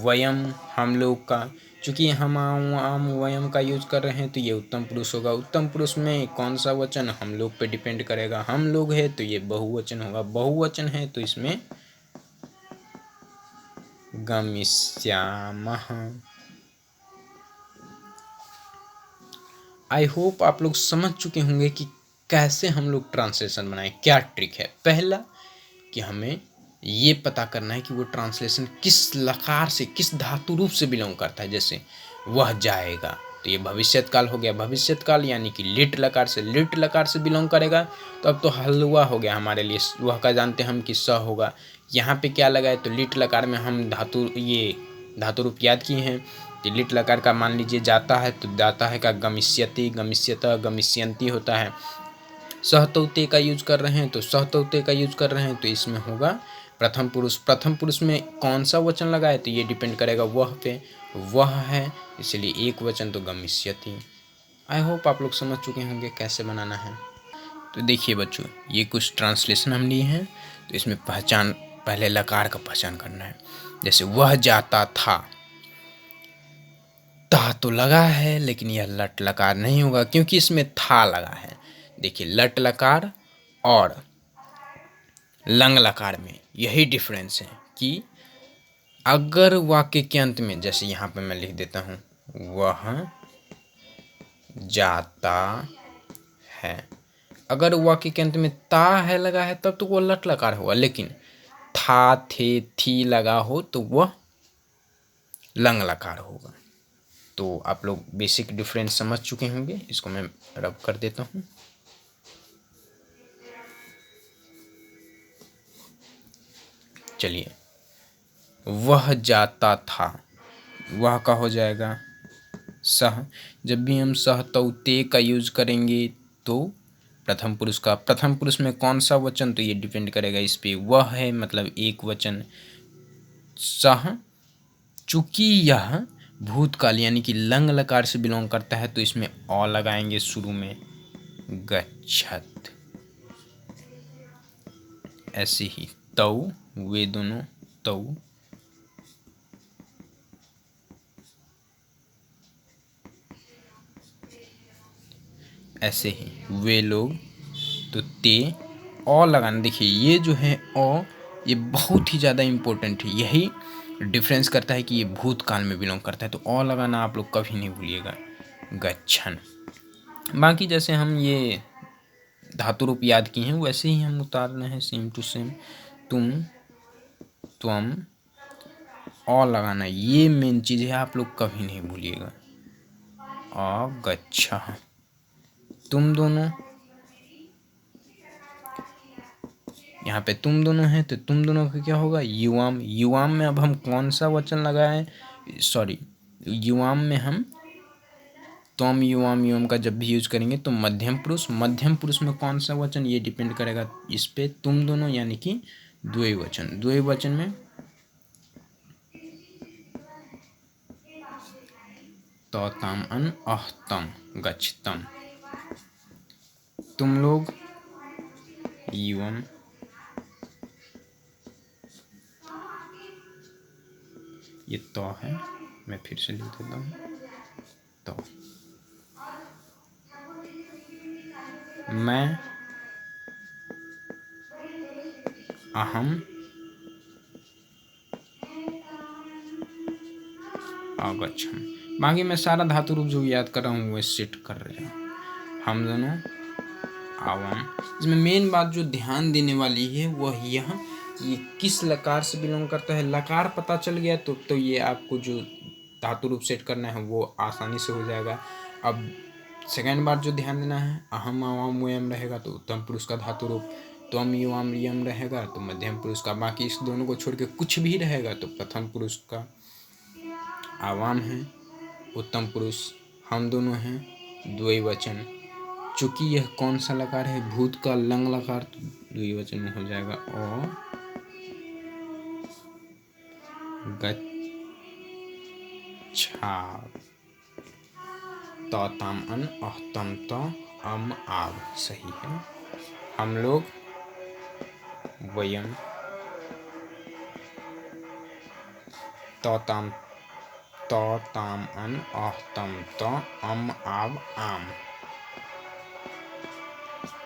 वयम हम लोग का, चूंकि हम आम वयम का यूज कर रहे हैं तो ये उत्तम पुरुष होगा। उत्तम पुरुष में कौन सा वचन हम लोग पे डिपेंड करेगा, हम लोग है तो ये बहुवचन होगा, बहुवचन है तो इसमें गमिष्यामः। आई होप आप लोग समझ चुके होंगे कि कैसे हम लोग ट्रांसलेशन बनाएं, क्या ट्रिक है। पहला कि हमें ये पता करना है कि वो ट्रांसलेशन किस लकार से, किस धातु रूप से बिलोंग करता है। जैसे वह जाएगा तो ये भविष्यत काल हो गया, भविष्यत काल यानी कि लिट लकार से बिलोंग करेगा, तो अब तो हलवा हो गया हमारे लिए। वह का जानते हम कि स होगा, यहाँ पे क्या लगा है तो लिट लकार में हम धातु रूप याद किए हैं। तो लिट लकार का मान लीजिए जाता है तो जाता है का गमिष्यति, गमिष्यतः, गमिष्यन्ति होता है। सहतौते का यूज कर रहे हैं तो सहतौते का यूज कर रहे हैं तो इसमें होगा प्रथम पुरुष में कौन सा वचन लगा है तो ये डिपेंड करेगा वह पे, वह है इसलिए एक वचन तो गमिष्यति। आई होप आप लोग समझ चुके होंगे कैसे बनाना है। तो देखिए बच्चों, ये कुछ ट्रांसलेशन हम लिए हैं, तो इसमें पहचान, पहले लकार का पहचान करना है। जैसे वह जाता था, ता तो लगा है लेकिन यह लट लकार नहीं होगा क्योंकि इसमें था लगा है। देखिए लट लकार और लंग लकार में यही डिफरेंस है कि अगर वाक्य के अंत में, जैसे यहाँ पे मैं लिख देता हूँ वह जाता है, अगर वाक्य के अंत में ता है लगा है तब तो वो लट लकार होगा, लेकिन था, थे, थी लगा हो तो वह लंग लकार होगा। तो आप लोग बेसिक डिफरेंस समझ चुके होंगे, इसको मैं रब कर देता हूँ। चलिए, वह जाता था, वह का हो जाएगा सह। जब भी हम सह तो ते का यूज करेंगे तो प्रथम पुरुष का, प्रथम पुरुष में कौन सा वचन, तो ये डिपेंड करेगा इस पे। वह है मतलब एक वचन, सह चूंकि यह भूतकाल यानी कि लंग लकार से बिलोंग करता है तो इसमें अ लगाएंगे शुरू में, गच्छत। ऐसे ही तौ, वे दोनों, तौ, ऐसे ही वे लोग, तो ते अ लगाना। देखिए ये जो है अ, ये बहुत ही ज़्यादा इम्पोर्टेंट है, यही डिफरेंस करता है कि ये भूतकाल में बिलोंग करता है, तो अ लगाना आप लोग कभी नहीं भूलिएगा, गच्छन। बाकी जैसे हम ये धातु रूप याद किए हैं वैसे ही हम उतार रहे हैं सेम टू सेम। तुम, त्वम, अ लगाना ये मेन चीज़ है, आप लोग कभी नहीं भूलिएगा। अगच्छः, तुम दोनों, यहाँ पे तुम दोनों हैं तो तुम दोनों का क्या होगा, युवाम। युवाम में अब हम कौन सा वचन लगाएं, सॉरी, युवाम में हम त्वम, युवाम, युवम का जब भी यूज करेंगे तो मध्यम पुरुष, मध्यम पुरुष में कौन सा वचन, ये डिपेंड करेगा इस पे, तुम दोनों यानी कि द्वैवचन। द्वैवचन में तो ताम अन अहतम गच्छतम, तुम लोग, युवम, ये तो है, मैं फिर से लिख देता हूँ, तो मैं, अहम, अगच्छम। बाकी मैं सारा धातु रूप जो याद कर रहा हूँ वो सेट कर रहे हैं हम दोनों, आवाम। इसमें मेन बात जो ध्यान देने वाली है वह यह, ये किस लकार से बिलोंग करता है। लकार पता चल गया तो ये आपको जो धातु रूप सेट करना है वो आसानी से हो जाएगा। अब सेकेंड बात जो ध्यान देना है, अहम, आवाम, वयम रहेगा तो उत्तम पुरुष का धातु रूप, त्वम, युवाम, यम रहेगा तो मध्यम पुरुष का। बाकी इस दोनों को छोड़ के कुछ भी रहेगा तो प्रथम पुरुष का। आवाम है, उत्तम पुरुष हम दोनों हैं, द्वैवचन। चूंकि यह कौन सा लकार है, भूत का लंग लकार, तो द्विवचन में हो जाएगा ओ गच्छा, तो ताम अन अहतम तो अम आव, सही है। हम लोग, वयम, तो ताम अन अहतम तो अम आव आम,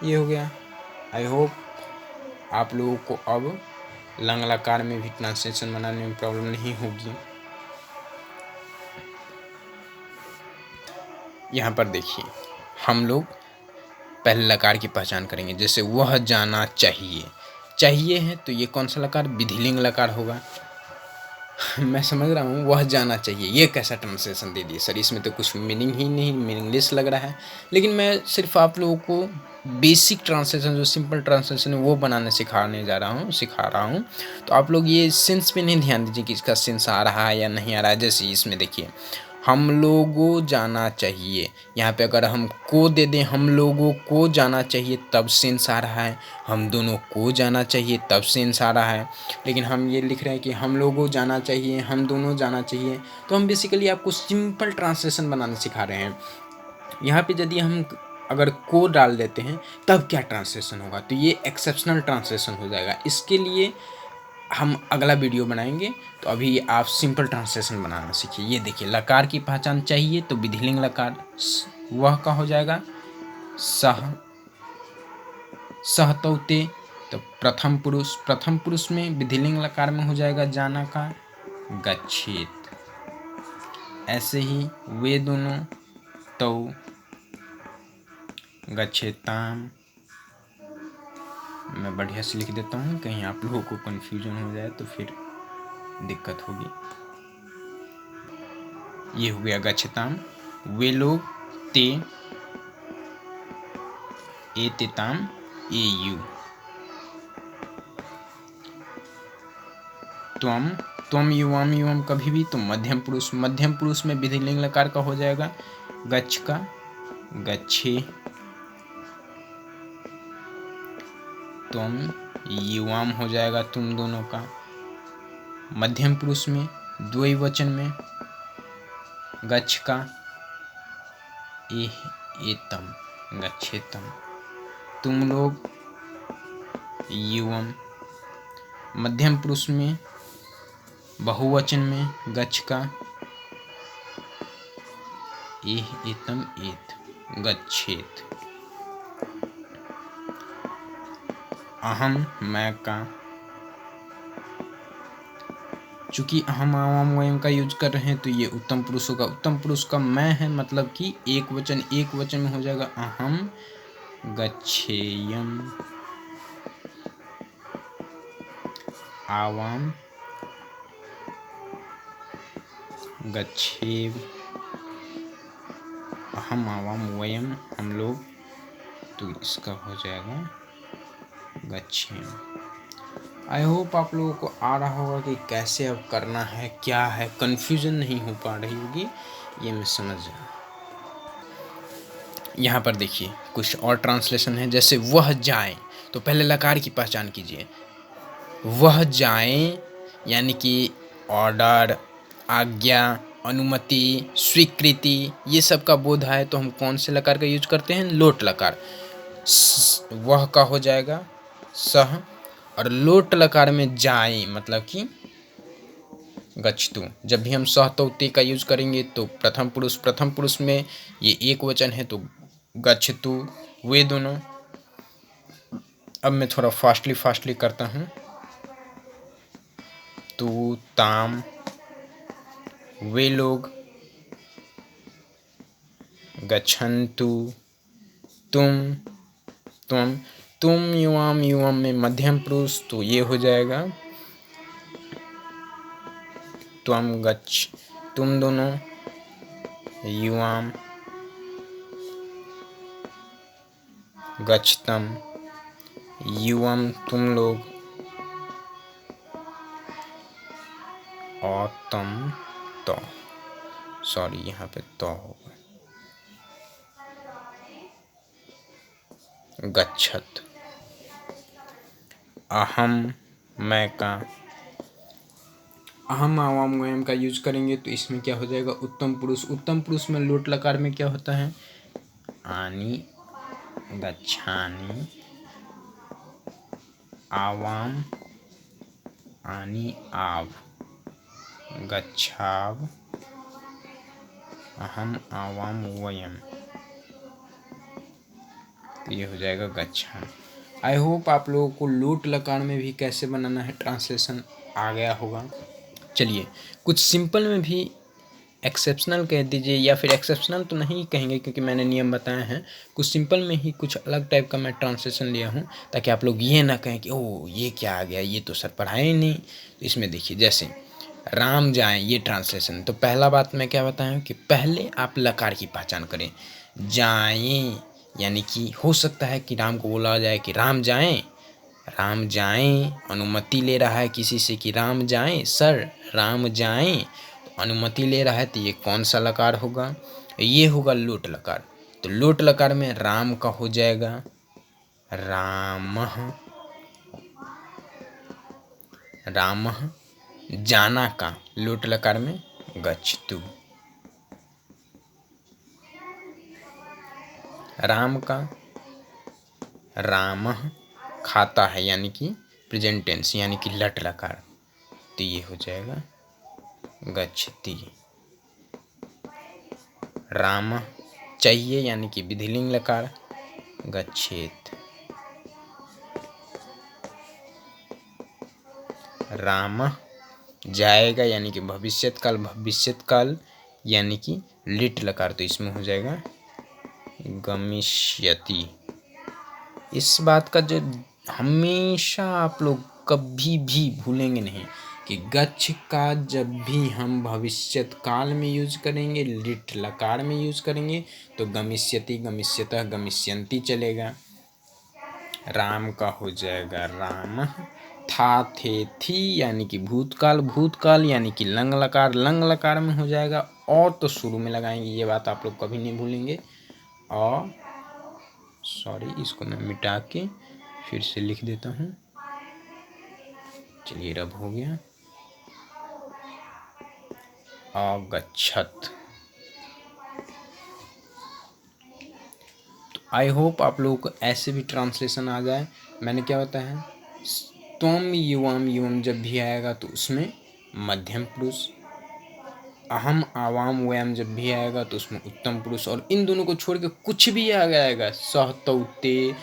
ये हो गया। आई होप आप लोगों को अब लंग लकार में भी ट्रांसलेशन बनाने में प्रॉब्लम नहीं होगी। यहाँ पर देखिए हम लोग पहले लकार की पहचान करेंगे। जैसे वह जाना चाहिए, चाहिए है तो ये कौन सा लकार, विधिलिंग लकार होगा। मैं समझ रहा हूँ वह जाना चाहिए, ये कैसा ट्रांसलेशन दे दिए सर, इसमें तो कुछ मीनिंग ही नहीं, मीनिंगलेस लग रहा है। लेकिन मैं सिर्फ आप लोगों को बेसिक ट्रांसलेशन जो सिंपल ट्रांसलेशन है वो बनाने सिखा रहा हूँ। तो आप लोग ये सेंस पे नहीं ध्यान दीजिए कि इसका सेंस आ रहा है या नहीं आ रहा है। जैसे इसमें देखिए हम लोगों जाना चाहिए, यहाँ पे अगर हम को दे दें, हम लोगों को जाना चाहिए तब सेंस आ रहा है, हम दोनों को जाना चाहिए तब सेंस आ रहा है। लेकिन हम ये लिख रहे हैं कि हम लोगों जाना चाहिए, हम दोनों जाना चाहिए, तो हम बेसिकली आपको सिंपल ट्रांसलेशन बनाना सिखा रहे हैं। यहाँ पे यदि हम अगर को डाल देते हैं तब क्या ट्रांसलेशन होगा, तो ये एक्सेप्शनल ट्रांसलेशन हो जाएगा। इसके लिए हम अगला वीडियो बनाएंगे। तो अभी आप सिंपल ट्रांसलेशन बनाना सीखिए। ये देखिए लकार की पहचान चाहिए तो विधिलिंग लकार वह का हो जाएगा सह, सहतौते, तो प्रथम पुरुष में विधिलिंग लकार में हो जाएगा जाना का गच्छेत। ऐसे ही वे दोनों, तो गच्छेताम। मैं बढ़िया से लिख देता हूँ कहीं आप लोगों को कन्फ्यूजन हो जाए तो फिर दिक्कत होगी। ये हो गया गच्छताम। वे लोग, ते, एतेताम, ए यू। त्वम, त्वम युवाम, युवाम कभी भी तो मध्यम पुरुष, मध्यम पुरुष में विधिलिंग लकार का हो जाएगा गच्छ का गच्छे, त्वम युवाम हो जाएगा तुम दोनों का, मध्यम पुरुष में द्वैवचन में गच्छ का एतम गच्छेतम, तुम लोग युवम, मध्यम पुरुष में बहुवचन में गच्छ का एतम एत गच्छेत, अहम मैं का, चूंकि अहम आवाम वयम का यूज कर रहे हैं तो ये उत्तम पुरुष होगा। उत्तम पुरुष का मैं है मतलब कि एक वचन में हो जाएगा अहम गच्छेयम, आवाम गच्छेव, अहम आवाम वयम हम लोग, तो इसका हो जाएगा गच्छेम। आई होप आप लोगों को आ रहा होगा कि कैसे अब करना है, क्या है, कंफ्यूजन नहीं हो पा रही होगी, ये मैं समझ रहा। यहाँ पर देखिए कुछ और ट्रांसलेशन है, जैसे वह जाए तो पहले लकार की पहचान कीजिए। वह जाए यानी कि ऑर्डर, आज्ञा, अनुमति, स्वीकृति, ये सब का बोध है तो हम कौन से लकार का यूज करते हैं? लोट लकार। वह का हो जाएगा सह, और लोट लकार में जाए मतलब कि गच्छतु। जब भी हम सह तो ते का यूज करेंगे तो प्रथम पुरुष में ये एक वचन है तो गच्छतु, वे दोनों। अब मैं थोड़ा फास्टली करता हूँ। तू, ताम, वे लोग, गच्छन्तु, तुम, त्वम, तुम युवाम, युवाम में मध्यम पुरुष तो ये हो जाएगा त्वम गच्छ, तुम दोनों, युवाम गच्छतम, युवम तुम लोग, और तम तो, सॉरी यहाँ पे तो होगा, गच्छत। अहम मैं का, अहम आवाम वयम का यूज करेंगे तो इसमें क्या हो जाएगा? उत्तम पुरुष। उत्तम पुरुष में लोट लकार में क्या होता है? आनी, गच्छानी, आवाम, आनी आव, गच्छाव, अहम आवाम वयम, तो ये हो जाएगा गच्छा। आई होप आप लोगों को लोट लकार में भी कैसे बनाना है ट्रांसलेशन आ गया होगा। चलिए कुछ सिंपल में भी एक्सेप्शनल कह दीजिए, या फिर एक्सेप्शनल तो नहीं कहेंगे क्योंकि मैंने नियम बताए हैं, कुछ सिंपल में ही कुछ अलग टाइप का मैं ट्रांसलेशन लिया हूँ ताकि आप लोग ये ना कहें कि ओह ये क्या आ गया, ये तो सर पढ़ाया ही नहीं। तो इसमें देखिए जैसे राम जाएं, ये ट्रांसलेशन, तो पहला बात मैं क्या बताया हूँ कि पहले आप लकार की पहचान करें। जाएं यानी कि हो सकता है कि राम को बोला जाए कि राम जाएं, राम जाएं, अनुमति ले रहा है किसी से कि राम जाएं, सर राम जाएं, अनुमति ले रहा है तो ये कौन सा लकार होगा? ये होगा लोट लकार। तो लोट लकार में राम का हो जाएगा रामः, रामः, जाना का लोट लकार में गच्छतु, राम का रामः, खाता है यानी कि प्रेजेंट टेंस यानी कि लट लकार, तो ये हो जाएगा गच्छति। राम चाहिए यानी कि विधिलिंग लकार, गच्छेत। राम जाएगा यानी कि भविष्यत काल यानी कि लिट लकार, तो इसमें हो जाएगा गमिष्यति। इस बात का जो हमेशा आप लोग कभी भी भूलेंगे नहीं कि गच्छ का जब भी हम भविष्यत काल में यूज करेंगे, लिट लकार में यूज करेंगे तो गमिष्यति, गमिष्यतः, गमिष्यन्ति चलेगा। राम का हो जाएगा राम, था, थे, थी यानी कि भूतकाल, भूतकाल यानी कि लंग लकार, लंग लकार में हो जाएगा और तो शुरू में लगाएंगे, ये बात आप लोग कभी नहीं भूलेंगे। और सॉरी, इसको मैं मिटा के फिर से लिख देता हूँ। चलिए रब हो गया। अगच्छत। तो आई होप आप लोगों को ऐसे भी ट्रांसलेशन आ जाए। मैंने क्या होता है, त्वम युवाम युवम जब भी आएगा तो उसमें मध्यम पुरुष, अहम आवाम वयम जब भी आएगा तो उसमें उत्तम पुरुष, और इन दोनों को छोड़ के कुछ भी आ जाएगा, सह, तौते,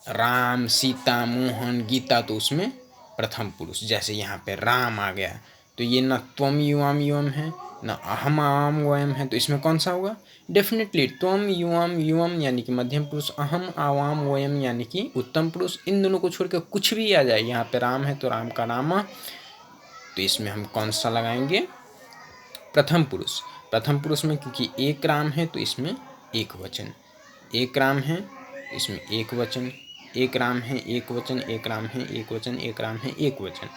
राम, सीता, मोहन, गीता, तो उसमें प्रथम पुरुष। जैसे यहाँ पे राम आ गया तो ये न त्वम युवाम युवम है न अहम आवाम वयम है, तो इसमें कौन सा होगा, डेफिनेटली त्वम युवाम युवम यानी कि मध्यम पुरुष, अहम आवाम वयम यानी कि उत्तम पुरुष। इन दोनों को छोड़ के कुछ भी आ जाए, यहाँ पे राम है तो राम का नामा, तो इसमें हम कौन सा लगाएंगे, प्रथम पुरुष। प्रथम पुरुष में क्योंकि एक राम है तो इसमें एक वचन, एक राम है इसमें एक वचन, एक राम है एक वचन, एक राम है एक वचन, एक राम है एक वचन।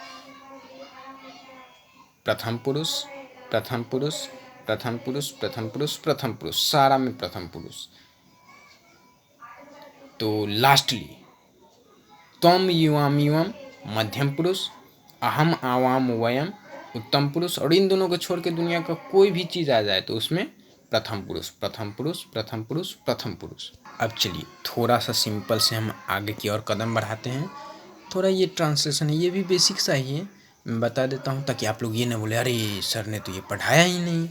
प्रथम पुरुष, प्रथम पुरुष, प्रथम पुरुष, प्रथम पुरुष, प्रथम पुरुष, सारा में प्रथम पुरुष। तो लास्टली त्वम युवाम युवम मध्यम पुरुष, अहम आवाम वयम उत्तम पुरुष, और इन दोनों को छोड़ के दुनिया का कोई भी चीज़ आ जाए तो उसमें प्रथम पुरुष, प्रथम पुरुष, प्रथम पुरुष, प्रथम पुरुष। अब चलिए थोड़ा सा सिंपल से हम आगे की ओर कदम बढ़ाते हैं। थोड़ा ये ट्रांसलेशन है, ये भी बेसिक सा ही है, मैं बता देता हूँ ताकि आप लोग ये ना बोले अरे सर ने तो ये पढ़ाया ही नहीं।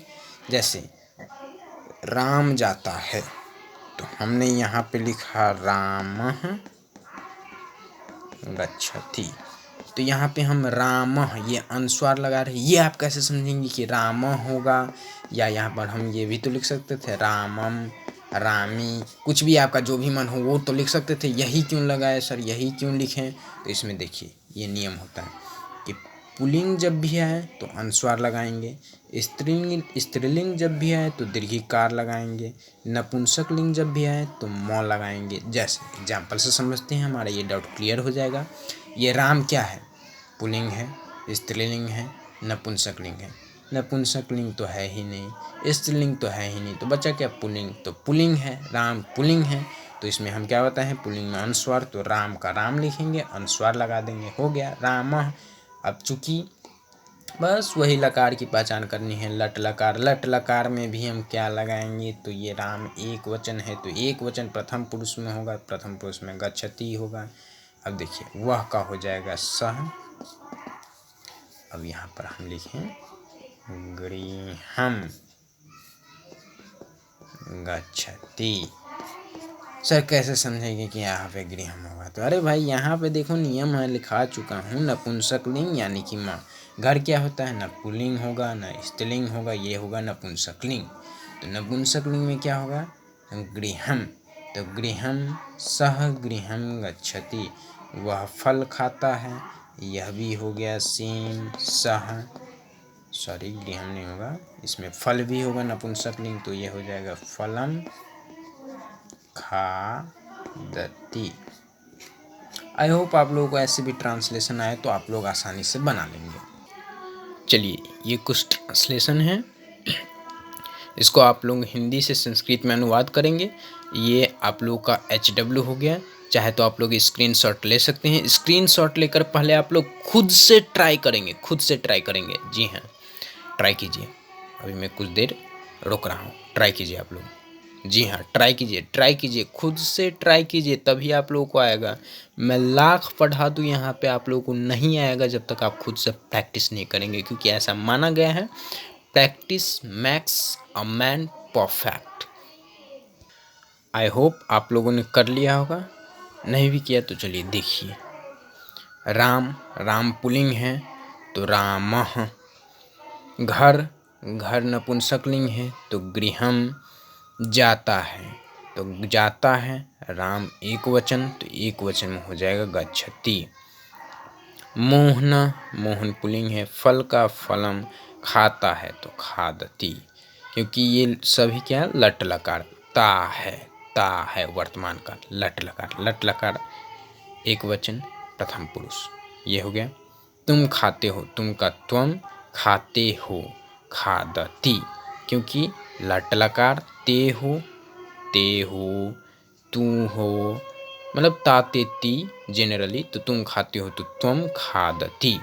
जैसे राम जाता है तो हमने यहाँ पे लिखा रामः गच्छति, तो यहाँ पे हम राम ये अनुस्वार लगा रहे हैं। ये आप कैसे समझेंगे कि राम होगा, या यहाँ पर हम ये भी तो लिख सकते थे रामम, रामी, कुछ भी आपका जो भी मन हो वो तो लिख सकते थे। यही क्यों लगाए सर, यही क्यों लिखें, तो इसमें देखिए ये नियम होता है कि पुल्लिंग जब भी आए तो अनुस्वार लगाएंगे, स्त्रीलिंग जब भी आए तो दीर्घिकार लगाएंगे, नपुंसक लिंग जब भी आए तो मौ लगाएंगे। जैसे एग्जाम्पल से समझते हैं, हमारा ये डाउट क्लियर हो जाएगा। ये राम क्या है, पुल्लिंग है, स्त्रीलिंग है, नपुंसक लिंग है। नपुंसक लिंग तो है ही नहीं, स्त्रीलिंग तो है ही नहीं, तो बचा क्या, पुल्लिंग, तो पुल्लिंग है, राम पुल्लिंग है। तो इसमें हम क्या होता है, पुल्लिंग में अनुस्वार, तो राम का राम लिखेंगे, अनुस्वार लगा देंगे, हो गया राम। अब चूंकि बस वही लकार की पहचान करनी है, लट लकार, लट लकार में भी हम क्या लगाएंगे, तो ये राम एक वचन है तो एक वचन प्रथम पुरुष में होगा, प्रथम पुरुष में गच्छति होगा। अब देखिए वह का हो जाएगा सह, अब यहाँ पर हम लिखें गृहम गच्छति। सर कैसे समझेंगे कि यहाँ पे गृहम होगा, तो अरे भाई यहाँ पे देखो नियम है, लिखा चुका हूँ, नपुंसक लिंग यानी कि माँ, घर क्या होता है, न पुल्लिंग होगा न स्त्रीलिंग होगा, ये होगा नपुंसक लिंग। तो नपुंसक लिंग में क्या होगा, गृहम, तो गृहम सह गृहम गच्छति, वह फल खाता है, यह भी हो गया सेम सह, सॉरी गृहम नहीं होगा, इसमें फल भी होगा नपुंसक लिंग, तो ये हो जाएगा फलम खादति। आई होप आप लोगों को ऐसे भी ट्रांसलेशन आए तो आप लोग आसानी से बना लेंगे। चलिए ये कुछ ट्रांसलेशन है, इसको आप लोग हिंदी से संस्कृत में अनुवाद करेंगे। ये आप लोग का HW हो गया, चाहे तो आप लोग स्क्रीनशॉट ले सकते हैं। स्क्रीनशॉट लेकर पहले आप लोग खुद से ट्राई करेंगे, खुद से ट्राई करेंगे, जी हाँ ट्राई कीजिए। अभी मैं कुछ देर रुक रहा हूँ, ट्राई कीजिए आप लोग, जी हाँ ट्राई कीजिए, ट्राई कीजिए, खुद से ट्राई कीजिए, तभी आप लोगों को आएगा। मैं लाख पढ़ा दूँ यहाँ पे आप लोगों को नहीं आएगा जब तक आप खुद से प्रैक्टिस नहीं करेंगे, क्योंकि ऐसा माना गया है practice makes a man perfect. I hope आप लोगों ने कर लिया होगा, नहीं भी किया तो चलिए देखिए। राम, राम पुल्लिंग है तो रामः, घर, घर नपुंसकलिंग है तो गृहम, जाता है तो जाता है, राम एक वचन तो एक वचन में हो जाएगा गच्छति। मोहना, मोहन पुल्लिंग है, फल का फलम, खाता है तो खादति, क्योंकि ये सभी क्या लट लकार, ता है वर्तमान का, लट लकार, लट लकार एक वचन, प्रथम पुरुष, ये हो गया। तुम खाते हो, तुम का त्वम, खाते हो खादति, क्योंकि लट लकार ते हो, तू हो, मतलब ताते ती जनरली, तो तुम खाते हो तो त्वम खादति।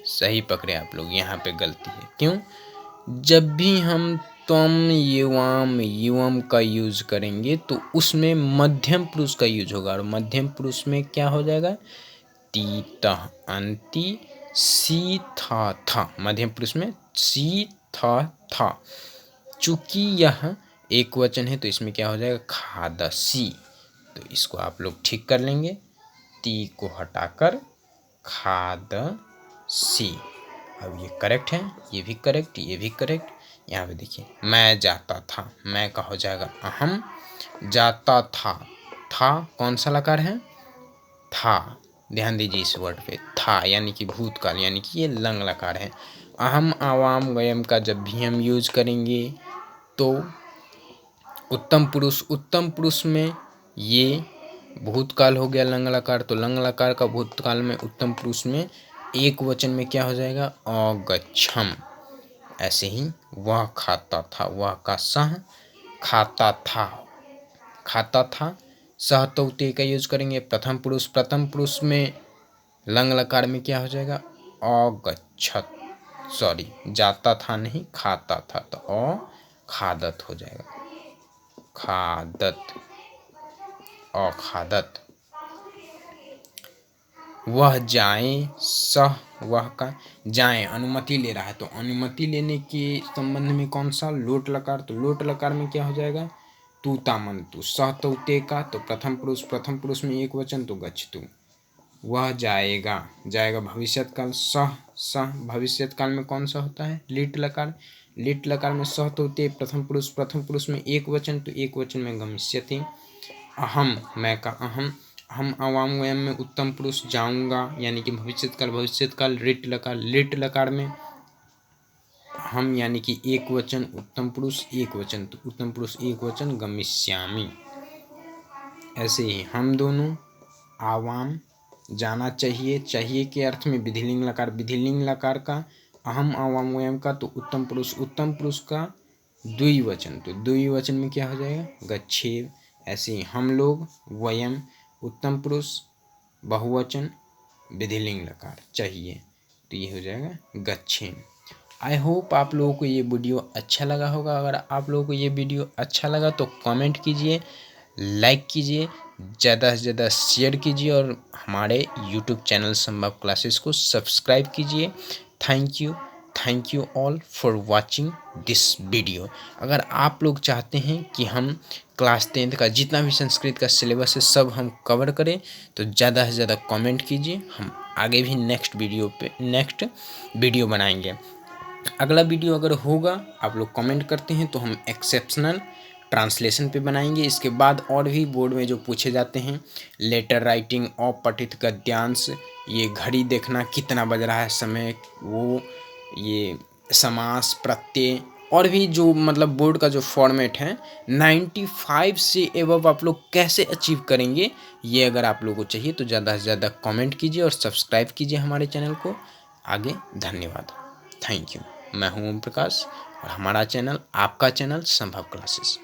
सही पकड़े आप लोग, यहाँ पे गलती है। क्यों? जब भी हम त्वम युवाम युवम का यूज करेंगे तो उसमें मध्यम पुरुष का यूज होगा, और मध्यम पुरुष में क्या हो जाएगा? ती तह अंति सी था, मध्यम पुरुष में सी था। चूंकि यह एक वचन है तो इसमें क्या हो जाएगा? खादसी। तो इसको आप लोग ठीक कर लेंगे, ती को हटाकर खादसी। अब ये करेक्ट है, ये भी करेक्ट, ये भी करेक्ट। यहाँ पे देखिए, मैं जाता था, मैं का हो जाएगा अहम, जाता था कौन सा लकार है? था। ध्यान दीजिए इस वर्ड पे, था यानी कि भूतकाल, यानी कि ये लंग लकार है। अहम आवाम वयम का जब भी हम यूज करेंगे तो उत्तम पुरुष में ये भूतकाल हो गया लंग लकार, तो लंग लकार का भूतकाल में उत्तम पुरुष में एक वचन में क्या हो जाएगा? अगच्छम। ऐसे ही वह खाता था, वह का सह, खाता था, सह तो ते का यूज करेंगे प्रथम पुरुष में लंग लकार में क्या हो जाएगा? अगच्छत, सॉरी जाता था नहीं, खाता था, तो अखादत हो जाएगा, खादत, अखादत। वह जाए, सह वह का जाए अनुमति ले रहा है, तो अनुमति लेने के संबंध में कौन सा? लोट लकार, तो लोट लकार में क्या हो जाएगा? तू तामंतु, सह तो ते का, तो प्रथम पुरुष में एक वचन तो गच्छतु। वह जाएगा, जाएगा भविष्यत काल, सह भविष्यत काल में कौन सा होता है? लिट लकार में सह तो ते प्रथम पुरुष में एक वचन, तो एक वचन में गमिष्यति। अहम, मैं का अहम, हम आवाम वयम में उत्तम पुरुष जाऊंगा, यानी कि भविष्यत काल लिट लकार में हम यानी कि एक वचन, उत्तम पुरुष एक वचन, तो उत्तम पुरुष एक वचन गमिष्यामि। ऐसे ही हम दोनों, आवाम जाना चाहिए के अर्थ में विधिलिंग लकार का, अहम आवाम वयम का, तो उत्तम पुरुष का द्विवचन, तो द्विवचन में क्या हो जाएगा? गच्छेव। ऐसे ही हम लोग, वयम उत्तम पुरुष बहुवचन विधिलिंग लकार चाहिए, तो ये हो जाएगा गच्छेम। आई होप आप लोगों को ये वीडियो अच्छा लगा होगा। अगर आप लोगों को ये वीडियो अच्छा लगा तो कमेंट कीजिए, लाइक कीजिए, ज़्यादा से ज़्यादा शेयर कीजिए, और हमारे यूट्यूब चैनल संभव क्लासेस को सब्सक्राइब कीजिए। Thank you all for watching this video. अगर आप लोग चाहते हैं कि हम क्लास 10th का जितना भी संस्कृत का सिलेबस है सब हम कवर करें, तो ज़्यादा से ज़्यादा कमेंट कीजिए, हम आगे भी नेक्स्ट वीडियो बनाएंगे। अगला वीडियो अगर होगा, आप लोग कमेंट करते हैं तो हम एक्सेप्शनल ट्रांसलेशन पे बनाएंगे। इसके बाद और भी बोर्ड में जो पूछे जाते हैं, लेटर राइटिंग, अपठित गद्यांश, ये घड़ी देखना कितना बज रहा है समय, वो ये समास, प्रत्यय, और भी जो मतलब बोर्ड का जो फॉर्मेट है 95 से एबव आप लोग कैसे अचीव करेंगे, ये अगर आप लोगों को चाहिए तो ज़्यादा से ज़्यादा कमेंट कीजिए और सब्सक्राइब कीजिए हमारे चैनल को। आगे धन्यवाद, थैंक यू। मैं हूं ओम प्रकाश और हमारा चैनल, आपका चैनल संभव क्लासेस।